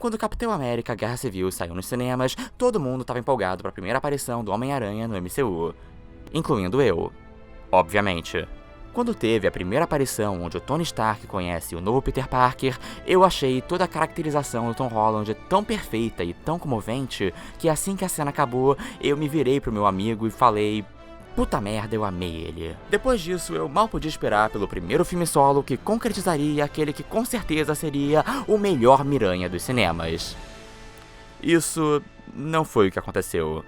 Quando Capitão América Guerra Civil saiu nos cinemas, todo mundo estava empolgado para a primeira aparição do Homem-Aranha no MCU, incluindo eu, obviamente. Quando teve a primeira aparição onde o Tony Stark conhece o novo Peter Parker, eu achei toda a caracterização do Tom Holland tão perfeita e tão comovente que assim que a cena acabou, eu me virei pro meu amigo e falei: puta merda, eu amei ele. Depois disso, eu mal podia esperar pelo primeiro filme solo que concretizaria aquele que com certeza seria o melhor Miranha dos cinemas. Isso não foi o que aconteceu.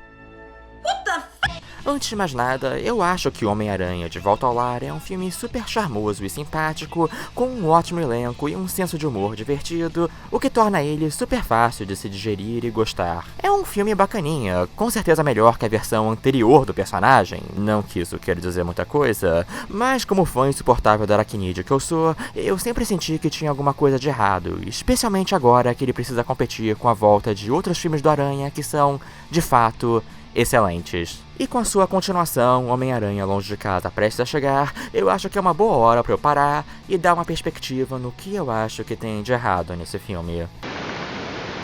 Antes de mais nada, eu acho que Homem-Aranha de Volta ao Lar é um filme super charmoso e simpático, com um ótimo elenco e um senso de humor divertido, o que torna ele super fácil de se digerir e gostar. É um filme bacaninha, com certeza melhor que a versão anterior do personagem, não que isso queira dizer muita coisa, mas como fã insuportável da Aracnídeo que eu sou, eu sempre senti que tinha alguma coisa de errado, especialmente agora que ele precisa competir com a volta de outros filmes do Aranha que são, de fato, excelentes. E com a sua continuação, Homem-Aranha Longe de Casa prestes a chegar, eu acho que é uma boa hora pra eu parar e dar uma perspectiva no que eu acho que tem de errado nesse filme.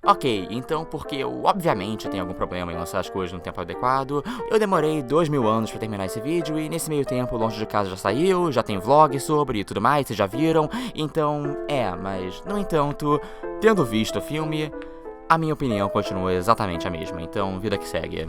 Ok, então porque eu obviamente tenho algum problema em lançar as coisas no tempo adequado, eu demorei 2000 anos pra terminar esse vídeo e nesse meio tempo Longe de Casa já saiu, já tem vlog sobre e tudo mais, vocês já viram, então mas no entanto, tendo visto o filme, a minha opinião continua exatamente a mesma, então vida que segue.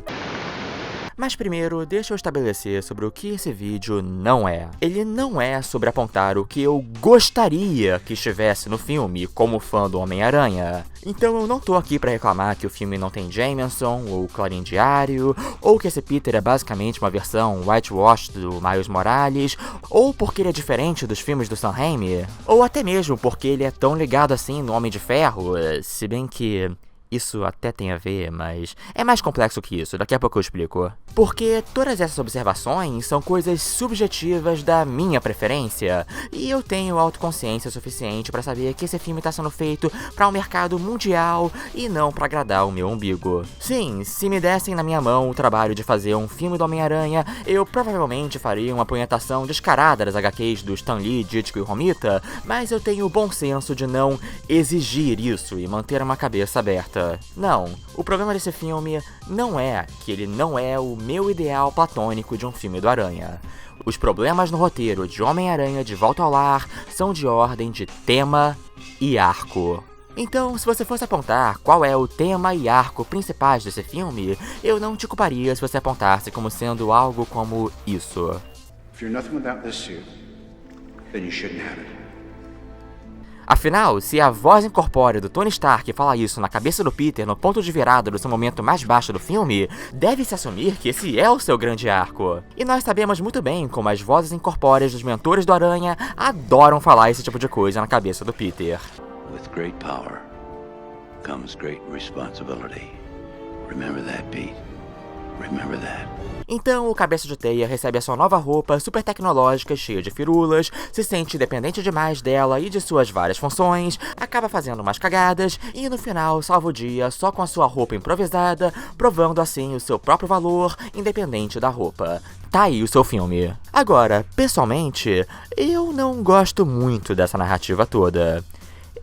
Mas primeiro, deixa eu estabelecer sobre o que esse vídeo não é. Ele não é sobre apontar o que eu gostaria que estivesse no filme como fã do Homem-Aranha. Então eu não tô aqui pra reclamar que o filme não tem Jameson, ou Clarim Diário, ou que esse Peter é basicamente uma versão whitewash do Miles Morales, ou porque ele é diferente dos filmes do Sam Raimi, ou até mesmo porque ele é tão ligado assim no Homem de Ferro, se bem que isso até tem a ver, mas é mais complexo que isso, daqui a pouco eu explico. Porque todas essas observações são coisas subjetivas da minha preferência, e eu tenho autoconsciência suficiente pra saber que esse filme tá sendo feito pra um mercado mundial e não pra agradar o meu umbigo. Sim, se me dessem na minha mão o trabalho de fazer um filme do Homem-Aranha, eu provavelmente faria uma punhetação descarada das HQs do Stan Lee, Ditko e Romita, mas eu tenho o bom senso de não exigir isso e manter uma cabeça aberta. Não, o problema desse filme não é que ele não é o meu ideal platônico de um filme do Aranha. Os problemas no roteiro de Homem-Aranha de Volta ao Lar são de ordem de tema e arco. Então, se você fosse apontar qual é o tema e arco principais desse filme, eu não te culparia se você apontasse como sendo algo como isso. If you're nothing without this suit, then you shouldn't have it. Afinal, se a voz incorpórea do Tony Stark fala isso na cabeça do Peter no ponto de virada do seu momento mais baixo do filme, deve-se assumir que esse é o seu grande arco. E nós sabemos muito bem como as vozes incorpóreas dos mentores do Aranha adoram falar esse tipo de coisa na cabeça do Peter. With great power comes great responsibility. Remember that, Pete. Remember that. Então o Cabeça de Teia recebe a sua nova roupa super tecnológica, cheia de firulas, se sente dependente demais dela e de suas várias funções, acaba fazendo umas cagadas e no final salva o dia só com a sua roupa improvisada, provando assim o seu próprio valor, independente da roupa. Tá aí o seu filme. Agora, pessoalmente, eu não gosto muito dessa narrativa toda.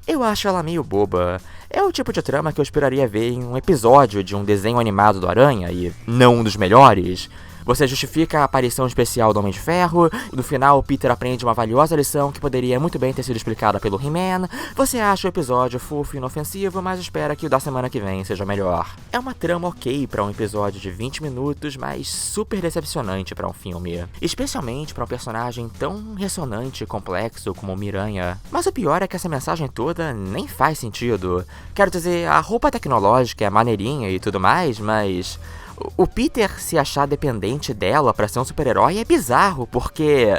Eu acho ela meio boba. É o tipo de trama que eu esperaria ver em um episódio de um desenho animado do Aranha, e não um dos melhores. Você justifica a aparição especial do Homem de Ferro, no final Peter aprende uma valiosa lição que poderia muito bem ter sido explicada pelo He-Man, você acha o episódio fofo e inofensivo, mas espera que o da semana que vem seja melhor. É uma trama ok pra um episódio de 20 minutos, mas super decepcionante pra um filme. Especialmente pra um personagem tão ressonante e complexo como o Miranha. Mas o pior é que essa mensagem toda nem faz sentido. Quero dizer, a roupa tecnológica é maneirinha e tudo mais, mas o Peter se achar dependente dela pra ser um super-herói é bizarro, porque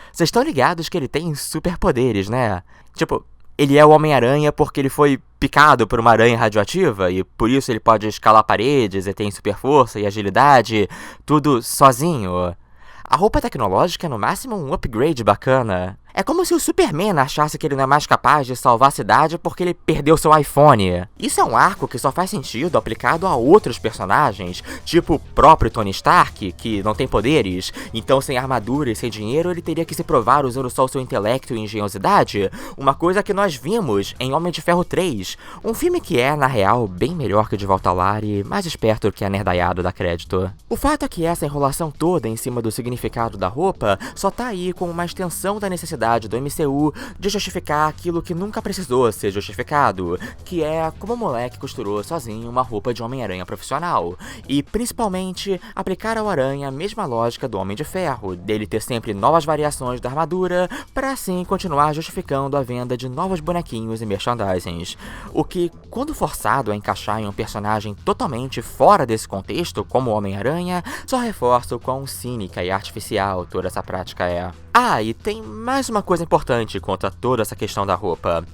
vocês estão ligados que ele tem superpoderes, né? Tipo, ele é o Homem-Aranha porque ele foi picado por uma aranha radioativa e por isso ele pode escalar paredes e tem super força e agilidade, tudo sozinho. A roupa tecnológica é no máximo um upgrade bacana. É como se o Superman achasse que ele não é mais capaz de salvar a cidade porque ele perdeu seu iPhone. Isso é um arco que só faz sentido aplicado a outros personagens, tipo o próprio Tony Stark, que não tem poderes, então sem armadura e sem dinheiro ele teria que se provar usando só o seu intelecto e engenhosidade, uma coisa que nós vimos em Homem de Ferro 3, um filme que é, na real, bem melhor que De Volta ao Lar e mais esperto que a nerdaiada dá crédito. O fato é que essa enrolação toda em cima do significado da roupa só tá aí com uma extensão da necessidade do MCU de justificar aquilo que nunca precisou ser justificado, que é como o moleque costurou sozinho uma roupa de Homem-Aranha profissional, e principalmente aplicar ao Aranha a mesma lógica do Homem de Ferro, dele ter sempre novas variações da armadura, para assim continuar justificando a venda de novos bonequinhos e merchandisings, o que, quando forçado a encaixar em um personagem totalmente fora desse contexto, como o Homem-Aranha, só reforça o quão cínica e artificial toda essa prática é. Ah, e tem mais uma coisa importante quanto a toda essa questão da roupa.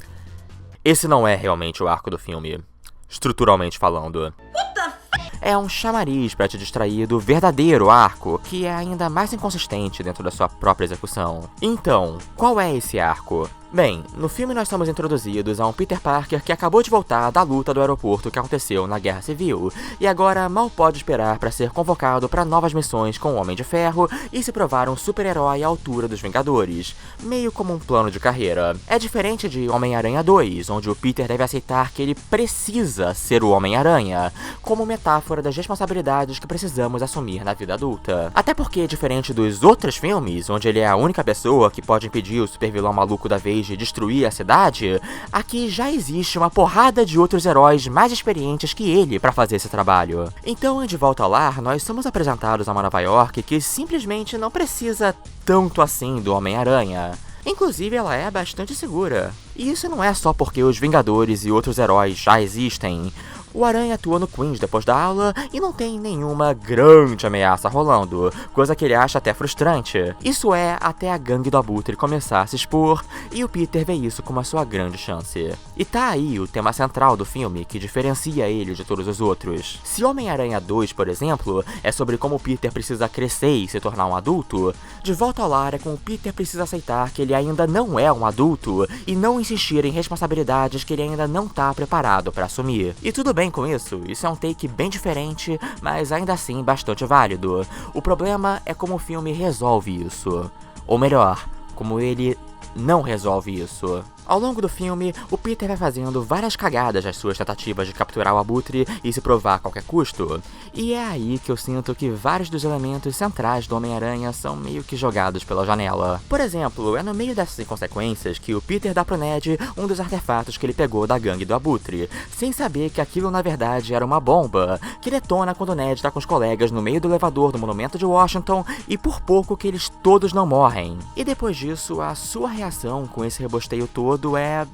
Esse não é realmente o arco do filme, estruturalmente falando. É um chamariz para te distrair do verdadeiro arco, que é ainda mais inconsistente dentro da sua própria execução. Então, qual é esse arco? Bem, no filme nós somos introduzidos a um Peter Parker que acabou de voltar da luta do aeroporto que aconteceu na Guerra Civil, e agora mal pode esperar para ser convocado para novas missões com o Homem de Ferro e se provar um super-herói à altura dos Vingadores, meio como um plano de carreira. É diferente de Homem-Aranha 2, onde o Peter deve aceitar que ele precisa ser o Homem-Aranha, como metáfora das responsabilidades que precisamos assumir na vida adulta. Até porque, diferente dos outros filmes, onde ele é a única pessoa que pode impedir o supervilão maluco da vez de destruir a cidade, aqui já existe uma porrada de outros heróis mais experientes que ele para fazer esse trabalho. Então, em De Volta ao Lar, nós somos apresentados a uma Nova York que simplesmente não precisa tanto assim do Homem-Aranha. Inclusive, ela é bastante segura. E isso não é só porque os Vingadores e outros heróis já existem. O Aranha atua no Queens depois da aula e não tem nenhuma grande ameaça rolando, coisa que ele acha até frustrante. Isso é até a gangue do Abutre começar a se expor e o Peter vê isso como a sua grande chance. E tá aí o tema central do filme que diferencia ele de todos os outros. Se Homem-Aranha 2, por exemplo, é sobre como o Peter precisa crescer e se tornar um adulto, De Volta ao Lar é como o Peter precisa aceitar que ele ainda não é um adulto e não insistir em responsabilidades que ele ainda não tá preparado para assumir. E tudo bem com isso é um take bem diferente, mas ainda assim bastante válido. O problema é como o filme resolve isso. Ou melhor, como ele não resolve isso. Ao longo do filme, o Peter vai fazendo várias cagadas nas suas tentativas de capturar o Abutre e se provar a qualquer custo. E é aí que eu sinto que vários dos elementos centrais do Homem-Aranha são meio que jogados pela janela. Por exemplo, é no meio dessas inconsequências que o Peter dá pro Ned um dos artefatos que ele pegou da gangue do Abutre, sem saber que aquilo na verdade era uma bomba, que detona quando o Ned tá com os colegas no meio do elevador do Monumento de Washington e por pouco que eles todos não morrem. E depois disso, a sua reação com esse rebosteio todo é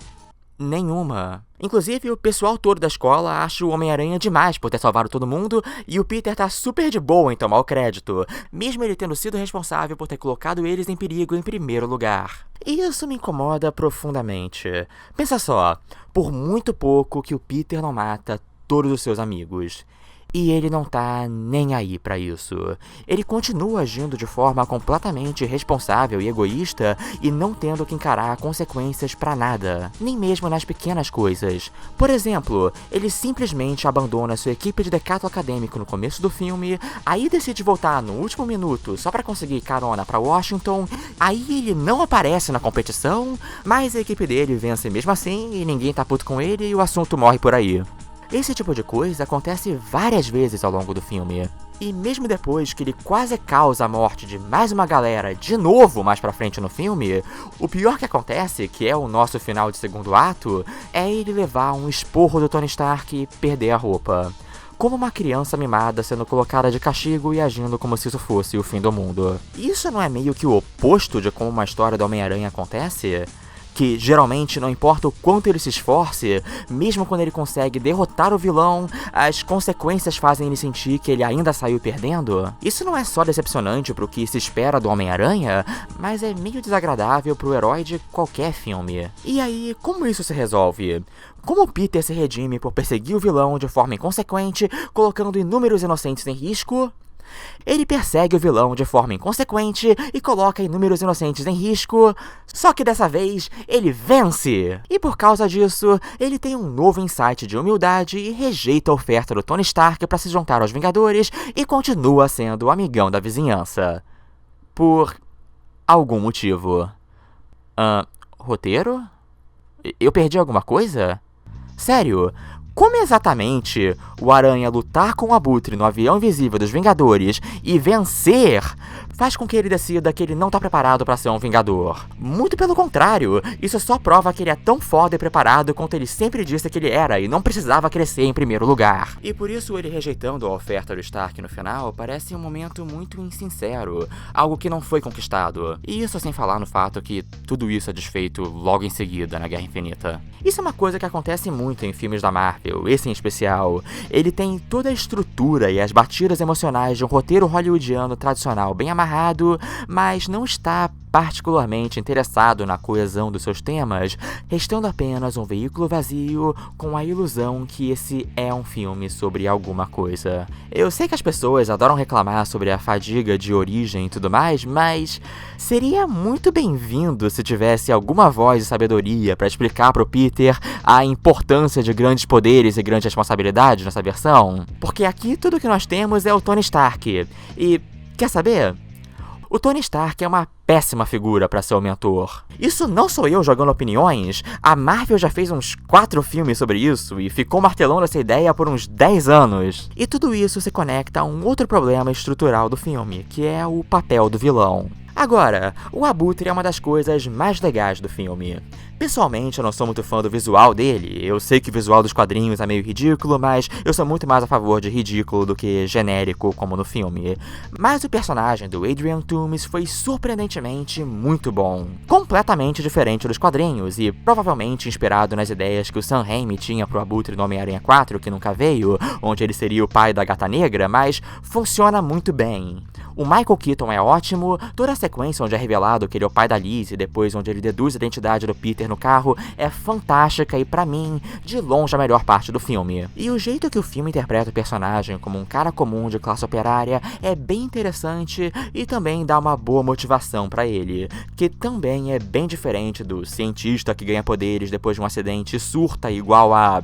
nenhuma. Inclusive, o pessoal todo da escola acha o Homem-Aranha demais por ter salvado todo mundo e o Peter tá super de boa em tomar o crédito, mesmo ele tendo sido responsável por ter colocado eles em perigo em primeiro lugar. E isso me incomoda profundamente. Pensa só, por muito pouco que o Peter não mata todos os seus amigos. E ele não tá nem aí pra isso. Ele continua agindo de forma completamente irresponsável e egoísta e não tendo que encarar consequências pra nada, nem mesmo nas pequenas coisas. Por exemplo, ele simplesmente abandona sua equipe de decato acadêmico no começo do filme, aí decide voltar no último minuto só pra conseguir carona pra Washington, aí ele não aparece na competição, mas a equipe dele vence mesmo assim e ninguém tá puto com ele e o assunto morre por aí. Esse tipo de coisa acontece várias vezes ao longo do filme. E mesmo depois que ele quase causa a morte de mais uma galera de novo mais pra frente no filme, o pior que acontece, que é o nosso final de segundo ato, é ele levar um esporro do Tony Stark e perder a roupa. Como uma criança mimada sendo colocada de castigo e agindo como se isso fosse o fim do mundo. Isso não é meio que o oposto de como uma história do Homem-Aranha acontece? Que geralmente não importa o quanto ele se esforce, mesmo quando ele consegue derrotar o vilão, as consequências fazem ele sentir que ele ainda saiu perdendo. Isso não é só decepcionante pro que se espera do Homem-Aranha, mas é meio desagradável pro herói de qualquer filme. E aí, como isso se resolve? Como Peter se redime por perseguir o vilão de forma inconsequente, colocando inúmeros inocentes em risco? Ele persegue o vilão de forma inconsequente e coloca inúmeros inocentes em risco, só que dessa vez ele vence! E por causa disso, ele tem um novo insight de humildade e rejeita a oferta do Tony Stark para se juntar aos Vingadores e continua sendo o amigão da vizinhança. Por algum motivo. Roteiro? Eu perdi alguma coisa? Sério? Como exatamente o Aranha lutar com o Abutre no avião invisível dos Vingadores e vencer faz com que ele decida que ele não tá preparado pra ser um Vingador? Muito pelo contrário, isso só prova que ele é tão foda e preparado quanto ele sempre disse que ele era e não precisava crescer em primeiro lugar. E por isso ele rejeitando a oferta do Stark no final parece um momento muito insincero, algo que não foi conquistado. E isso sem falar no fato que tudo isso é desfeito logo em seguida na Guerra Infinita. Isso é uma coisa que acontece muito em filmes da Marvel, esse em especial. Ele tem toda a estrutura e as batidas emocionais de um roteiro hollywoodiano tradicional bem amarrado, mas não está particularmente interessado na coesão dos seus temas, restando apenas um veículo vazio com a ilusão que esse é um filme sobre alguma coisa. Eu sei que as pessoas adoram reclamar sobre a fadiga de origem e tudo mais, mas seria muito bem-vindo se tivesse alguma voz de sabedoria para explicar pro Peter a importância de grandes poderes e grande responsabilidade nessa versão. Porque aqui tudo que nós temos é o Tony Stark. E, quer saber? O Tony Stark é uma péssima figura para ser o mentor. Isso não sou eu jogando opiniões, a Marvel já fez uns 4 filmes sobre isso e ficou martelando essa ideia por uns 10 anos. E tudo isso se conecta a um outro problema estrutural do filme, que é o papel do vilão. Agora, o Abutre é uma das coisas mais legais do filme. Pessoalmente, eu não sou muito fã do visual dele. Eu sei que o visual dos quadrinhos é meio ridículo, mas eu sou muito mais a favor de ridículo do que genérico, como no filme. Mas o personagem do Adrian Toomes foi surpreendentemente muito bom. Completamente diferente dos quadrinhos e provavelmente inspirado nas ideias que o Sam Raimi tinha pro Abutre no Homem-Aranha 4, que nunca veio, onde ele seria o pai da Gata Negra, mas funciona muito bem. O Michael Keaton é ótimo, toda a sequência onde é revelado que ele é o pai da Liz e depois onde ele deduz a identidade do Peter no carro é fantástica e, pra mim, de longe a melhor parte do filme. E o jeito que o filme interpreta o personagem como um cara comum de classe operária é bem interessante e também dá uma boa motivação pra ele, que também é bem diferente do cientista que ganha poderes depois de um acidente e surta igual a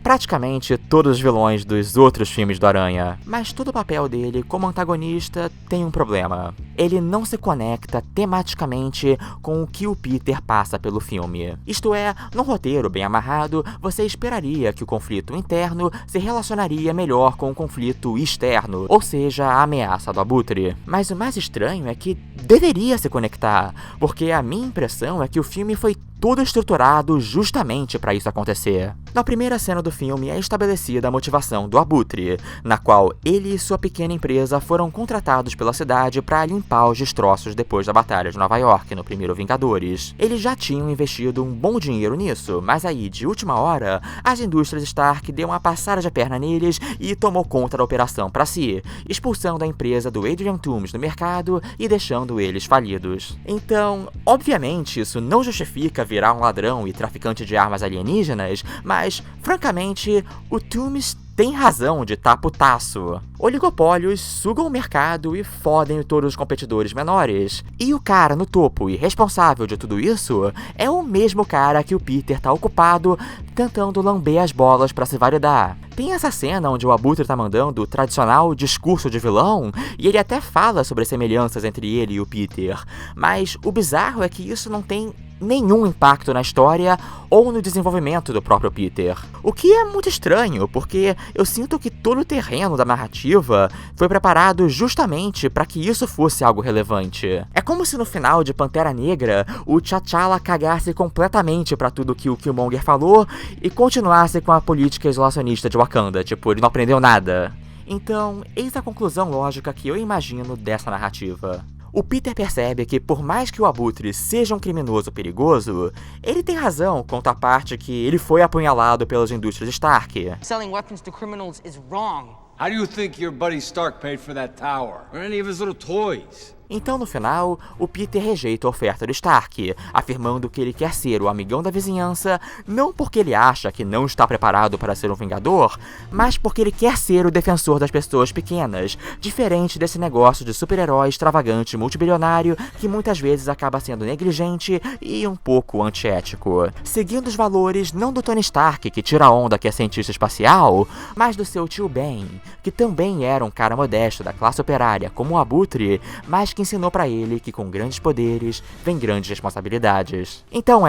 praticamente todos os vilões dos outros filmes do Aranha. Mas todo o papel dele como antagonista tem um problema. Ele não se conecta tematicamente com o que o Peter passa pelo filme. Isto é, num roteiro bem amarrado, você esperaria que o conflito interno se relacionaria melhor com o conflito externo, ou seja, a ameaça do Abutre. Mas o mais estranho é que deveria se conectar, porque a minha impressão é que o filme foi todo estruturado justamente para isso acontecer. Na primeira cena do filme é estabelecida a motivação do Abutre, na qual ele e sua pequena empresa foram contratados pela cidade para limpar os destroços depois da Batalha de Nova York no primeiro Vingadores. Eles já tinham investido um bom dinheiro nisso, mas aí, de última hora, as indústrias Stark deu uma passada de perna neles e tomou conta da operação para si, expulsando a empresa do Adrian Toomes do mercado e deixando eles falidos. Então, obviamente, isso não justifica virar um ladrão e traficante de armas alienígenas, mas, francamente, o Toomes tem razão de tá putaço. Oligopólios sugam o mercado e fodem todos os competidores menores. E o cara no topo e responsável de tudo isso é o mesmo cara que o Peter tá ocupado tentando lamber as bolas pra se validar. Tem essa cena onde o Abutre tá mandando o tradicional discurso de vilão e ele até fala sobre as semelhanças entre ele e o Peter. Mas o bizarro é que isso não tem nenhum impacto na história ou no desenvolvimento do próprio Peter. O que é muito estranho, porque eu sinto que todo o terreno da narrativa foi preparado justamente para que isso fosse algo relevante. É como se no final de Pantera Negra, o T'Challa cagasse completamente para tudo que o Killmonger falou e continuasse com a política isolacionista de Wakanda, tipo, ele não aprendeu nada. Então, eis a conclusão lógica que eu imagino dessa narrativa. O Peter percebe que, por mais que o Abutre seja um criminoso perigoso, ele tem razão quanto à parte que ele foi apunhalado pelas indústrias Stark. Selling weapons to criminals is wrong. How do you think your buddy Stark paid for that tower? Or any of his little toys? Então, no final, o Peter rejeita a oferta do Stark, afirmando que ele quer ser o amigão da vizinhança, não porque ele acha que não está preparado para ser um vingador, mas porque ele quer ser o defensor das pessoas pequenas, diferente desse negócio de super-herói extravagante multibilionário que muitas vezes acaba sendo negligente e um pouco antiético. Seguindo os valores não do Tony Stark, que tira onda que é cientista espacial, mas do seu tio Ben, que também era um cara modesto da classe operária como o Abutre, mas que ensinou pra ele que com grandes poderes vem grandes responsabilidades. Então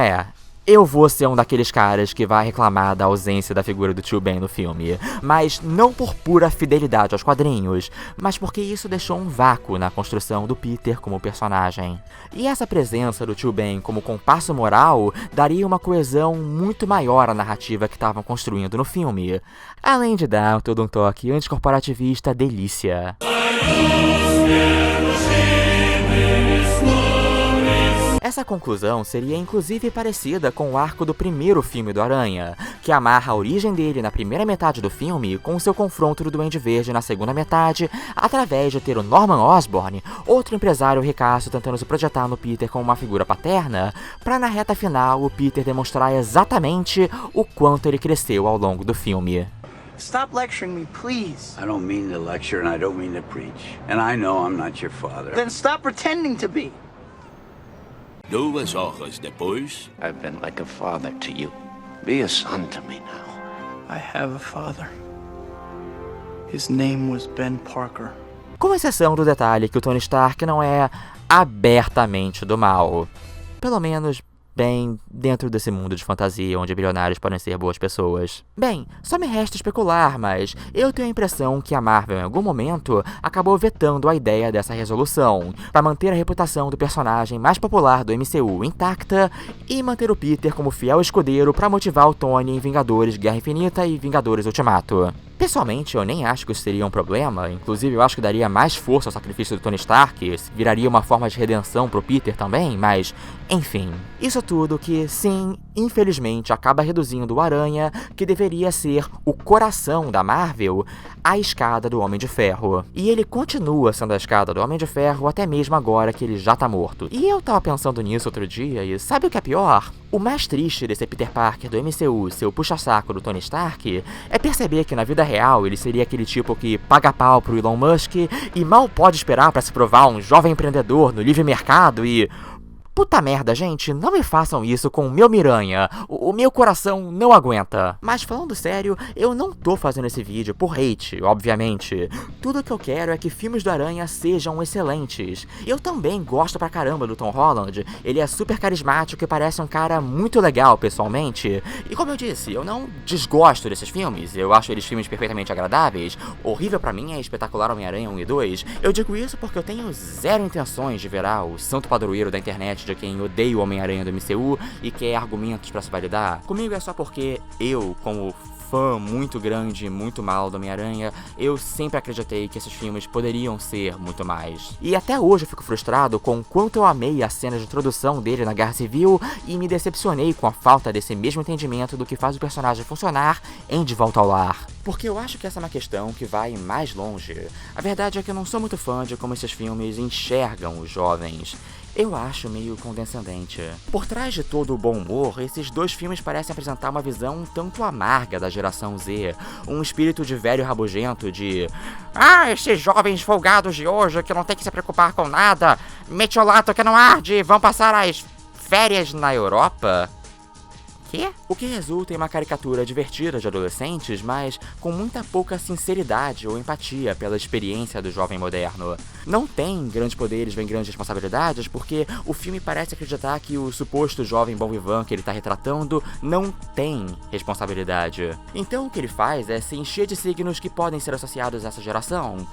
eu vou ser um daqueles caras que vai reclamar da ausência da figura do tio Ben no filme, mas não por pura fidelidade aos quadrinhos, mas porque isso deixou um vácuo na construção do Peter como personagem. E essa presença do tio Ben como compasso moral daria uma coesão muito maior à narrativa que estavam construindo no filme, além de dar todo um toque anticorporativista delícia. Essa conclusão seria inclusive parecida com o arco do primeiro filme do Aranha, que amarra a origem dele na primeira metade do filme com o seu confronto do Duende Verde na segunda metade, através de ter o Norman Osborn, outro empresário ricaço tentando se projetar no Peter como uma figura paterna, para na reta final o Peter demonstrar exatamente o quanto ele cresceu ao longo do filme. Stop lecturing me, please. I don't mean to lecture and I don't mean to preach. And I know I'm not your father. Then stop pretending to be. 2 horas depois. I've been like a father to you. Be a son to me now. I have a father. His name was Ben Parker. Com exceção do detalhe que o Tony Stark não é abertamente do mal. Pelo menos bem dentro desse mundo de fantasia onde bilionários podem ser boas pessoas. Bem, só me resta especular, mas eu tenho a impressão que a Marvel em algum momento acabou vetando a ideia dessa resolução, para manter a reputação do personagem mais popular do MCU intacta e manter o Peter como fiel escudeiro para motivar o Tony em Vingadores Guerra Infinita e Vingadores Ultimato. Pessoalmente, eu nem acho que isso seria um problema, inclusive eu acho que daria mais força ao sacrifício do Tony Stark, viraria uma forma de redenção pro Peter também, mas, enfim. Isso tudo que, sim, infelizmente acaba reduzindo o Aranha, que deveria ser o coração da Marvel, à escada do Homem de Ferro. E ele continua sendo a escada do Homem de Ferro até mesmo agora que ele já tá morto. E eu tava pensando nisso outro dia, e sabe o que é pior? O mais triste desse Peter Parker do MCU, seu puxa-saco do Tony Stark, é perceber que na vida real ele seria aquele tipo que paga pau pro Elon Musk e mal pode esperar pra se provar um jovem empreendedor no livre mercado e... Puta merda, gente, não me façam isso com o meu Miranha, o meu coração não aguenta. Mas falando sério, eu não tô fazendo esse vídeo por hate, obviamente. Tudo que eu quero é que filmes do Aranha sejam excelentes. Eu também gosto pra caramba do Tom Holland, ele é super carismático e parece um cara muito legal pessoalmente. E como eu disse, eu não desgosto desses filmes, eu acho eles filmes perfeitamente agradáveis. Horrível pra mim é Espetacular Homem-Aranha 1 e 2. Eu digo isso porque eu tenho zero intenções de virar o santo padroeiro da internet de quem odeia o Homem-Aranha do MCU e quer argumentos pra se validar. Comigo é só porque eu, como fã muito grande, muito mal do Homem-Aranha, eu sempre acreditei que esses filmes poderiam ser muito mais. E até hoje eu fico frustrado com o quanto eu amei a cena de introdução dele na Guerra Civil e me decepcionei com a falta desse mesmo entendimento do que faz o personagem funcionar em De Volta ao Lar. Porque eu acho que essa é uma questão que vai mais longe. A verdade é que eu não sou muito fã de como esses filmes enxergam os jovens. Eu acho meio condescendente. Por trás de todo o bom humor, esses dois filmes parecem apresentar uma visão um tanto amarga da geração Z. Um espírito de velho rabugento de... esses jovens folgados de hoje que não tem que se preocupar com nada. Metiolato que não arde, vão passar as férias na Europa. Quê? O que resulta em uma caricatura divertida de adolescentes, mas com muita pouca sinceridade ou empatia pela experiência do jovem moderno. Não tem grandes poderes, vem grandes responsabilidades, porque o filme parece acreditar que o suposto jovem bom vivant que ele tá retratando não tem responsabilidade. Então o que ele faz é se encher de signos que podem ser associados a essa geração.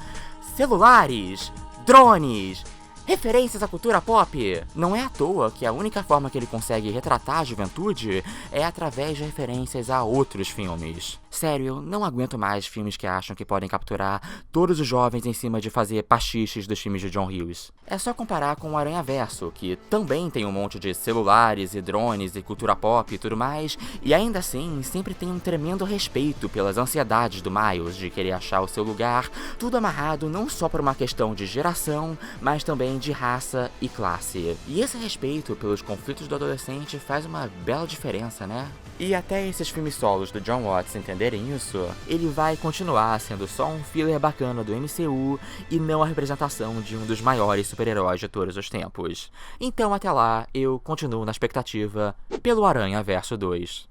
Celulares, drones, referências à cultura pop. Não é à toa que a única forma que ele consegue retratar a juventude é através de referências a outros filmes. Sério, eu não aguento mais filmes que acham que podem capturar todos os jovens em cima de fazer pastiches dos filmes de John Hughes. É só comparar com o Aranhaverso, que também tem um monte de celulares e drones e cultura pop e tudo mais, e ainda assim sempre tem um tremendo respeito pelas ansiedades do Miles de querer achar o seu lugar, tudo amarrado não só por uma questão de geração, mas também além de raça e classe. E esse respeito pelos conflitos do adolescente faz uma bela diferença, né? E até esses filmes solos do Jon Watts entenderem isso, ele vai continuar sendo só um filler bacana do MCU e não a representação de um dos maiores super-heróis de todos os tempos. Então até lá, eu continuo na expectativa pelo Aranhaverso 2.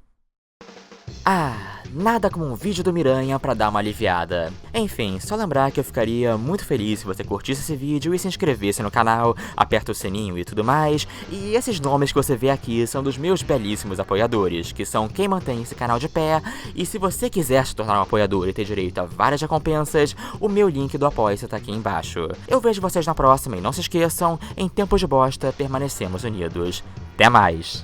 Nada como um vídeo do Miranha pra dar uma aliviada. Enfim, só lembrar que eu ficaria muito feliz se você curtisse esse vídeo e se inscrevesse no canal, aperta o sininho e tudo mais. E esses nomes que você vê aqui são dos meus belíssimos apoiadores, que são quem mantém esse canal de pé. E se você quiser se tornar um apoiador e ter direito a várias recompensas, o meu link do Apoia-se tá aqui embaixo. Eu vejo vocês na próxima e não se esqueçam, em tempos de bosta, permanecemos unidos. Até mais!